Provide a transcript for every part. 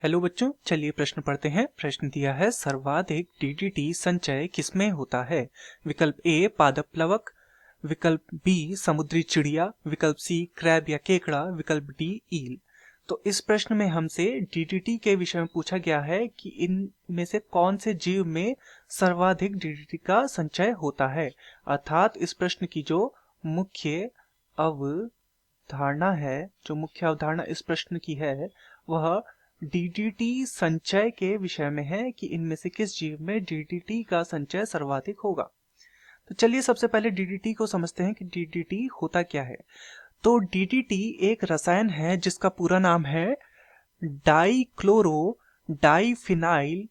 Hello बच्चों, चलिए प्रश्न पढ़ते हैं। प्रश्न दिया है सर्वाधिक डीडीटी संचय किसमें होता है। विकल्प ए पादप प्लवक, विकल्प बी समुद्री चिड़िया, विकल्प सी क्रैब या केकड़ा, विकल्प डी ईल। तो इस प्रश्न में हमसे डीडीटी के विषय में पूछा गया है कि इनमें से कौन से जीव में सर्वाधिक डीडीटी का संचय होता है। अर्थात इस प्रश्न की जो मुख्य अवधारणा है, जो मुख्य अवधारणा इस प्रश्न की है वह डीडीटी संचय के विषय में है कि इनमें से किस जीव में डीडीटी का संचय सर्वाधिक होगा। तो चलिए सबसे पहले डीडीटी को समझते हैं कि डीडीटी होता क्या है। तो डीडीटी एक रसायन है जिसका पूरा नाम है डाइक्लोरो डाइफिनाइल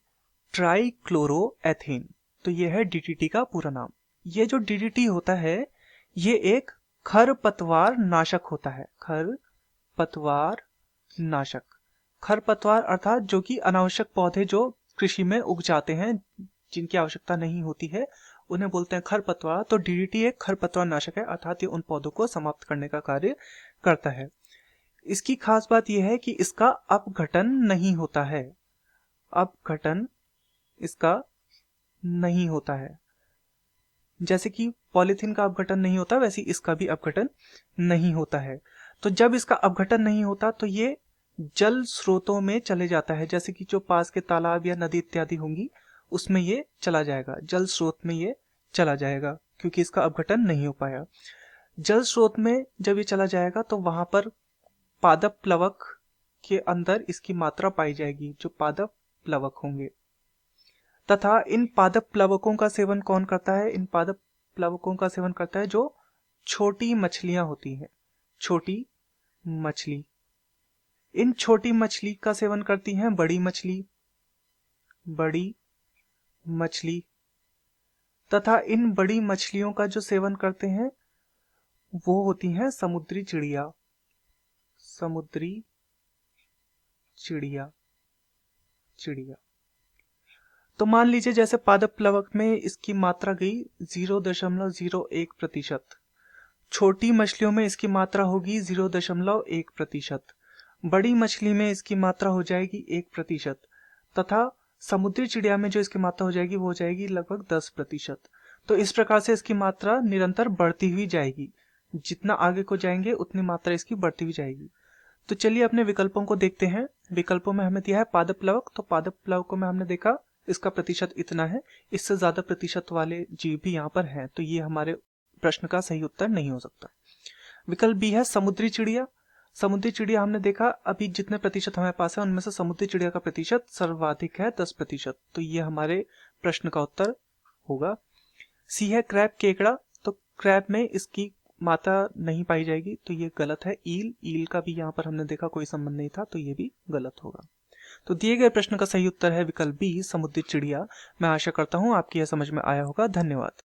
ट्राइक्लोरोएथेन। तो यह है डीडीटी का पूरा नाम। ये जो डीडीटी होता है ये एक खरपतवार नाशक होता है। खरपतवार नाशक, खरपतवार अर्थात जो कि अनावश्यक पौधे जो कृषि में उग जाते हैं, जिनकी आवश्यकता नहीं होती है, उन्हें बोलते हैं खरपतवार। तो डीडीटी एक खरपतवार नाशक है, अर्थात ये उन पौधों को समाप्त करने का कार्य करता है। इसकी खास बात यह है कि इसका अपघटन नहीं होता है। अपघटन इसका नहीं होता है। जैसे कि पॉलीथीन का अपघटन नहीं होता, वैसे इसका भी अपघटन नहीं होता है। तो जब इसका अपघटन नहीं होता तो ये जल स्रोतों में चले जाता है, जैसे कि जो पास के तालाब या नदी इत्यादि होंगी उसमें ये चला जाएगा, जल स्रोत में ये चला जाएगा, क्योंकि इसका अपघटन नहीं हो पाया। जल स्रोत में जब ये चला जाएगा तो वहां पर पादप प्लवक के अंदर इसकी मात्रा पाई जाएगी, जो पादप प्लवक होंगे। तथा इन पादप प्लवकों का सेवन कौन करता है? इन पादप प्लवकों का सेवन करता है जो छोटी मछलियां होती हैं। छोटी मछली, इन छोटी मछली का सेवन करती हैं बड़ी मछली। बड़ी मछली तथा इन बड़ी मछलियों का जो सेवन करते हैं वो होती हैं समुद्री चिड़िया। समुद्री चिड़िया चिड़िया तो मान लीजिए जैसे पादप प्लवक में इसकी मात्रा गई 0.01%, छोटी मछलियों में इसकी मात्रा होगी 0.1%, बड़ी मछली में इसकी मात्रा हो जाएगी 1%, तथा समुद्री चिड़िया में जो इसकी मात्रा हो जाएगी वो हो जाएगी लगभग 10%। तो इस प्रकार से इसकी मात्रा निरंतर बढ़ती हुई जाएगी। जितना आगे को जाएंगे उतनी मात्रा इसकी बढ़ती हुई जाएगी। तो चलिए अपने विकल्पों को देखते हैं। विकल्पों में हमें दिया है पादप प्लवक, तो पादप प्लवकों में हमने देखा इसका प्रतिशत इतना है, इससे ज्यादा प्रतिशत वाले जीव भी यहाँ पर हैं, तो ये हमारे प्रश्न का सही उत्तर नहीं हो सकता। विकल्प बी है समुद्री चिड़िया। समुद्री चिड़िया हमने देखा अभी जितने प्रतिशत हमारे पास है उनमें से समुद्री चिड़िया का प्रतिशत सर्वाधिक है 10%, तो ये हमारे प्रश्न का उत्तर होगा। सी है क्रैब केकड़ा, तो क्रैब में इसकी मात्रा नहीं पाई जाएगी, तो ये गलत है। ईल का भी यहाँ पर हमने देखा कोई संबंध नहीं था, तो ये भी गलत होगा। तो दिए गए प्रश्न का सही उत्तर है विकल्प बी समुद्री चिड़िया। मैं आशा करता हूँ आपकी यह समझ में आया होगा। धन्यवाद।